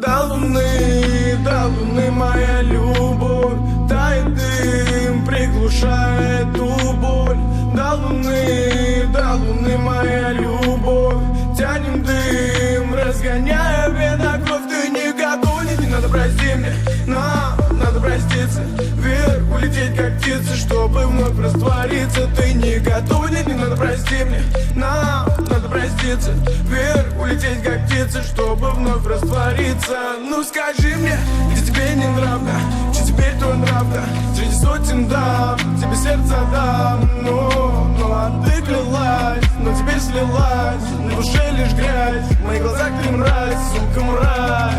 До луны моя любовь, тает дым, приглушает ту боль. До луны моя любовь, тянем дым, разгоняя ветров. Ты не готов, не надо, прости мне, нам надо проститься. Вверх улететь как птица, чтобы вновь раствориться. Ты не готов, не надо, прости мне, нам надо проститься. Вверх улететь как птица, чтобы вновь раствориться. Ну скажи мне, где тебе не нравно, что теперь твой нрав-то? Среди сотен дам, тебе сердце дам. Ну, а ты клялась, но теперь слилась. На душе лишь грязь, в моих глазах ты мразь, сука, мразь.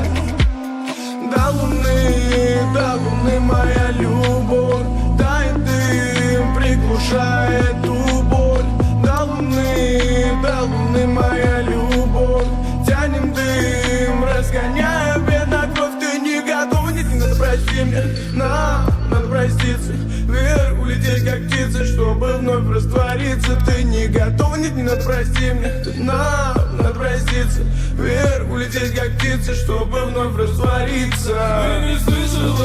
До луны моя любовь, тает дым, приглушает ту боль. До луны моя любовь, тянем дым, разгоняя ветров. Ты не готов, не надо, прости мне, нам надо проститься. Вверх улететь как птица, чтобы вновь раствориться. Ты не готов, не надо, прости мне, нам надо проститься. Вверх улететь как птица, чтобы вновь раствориться. Ты не слышал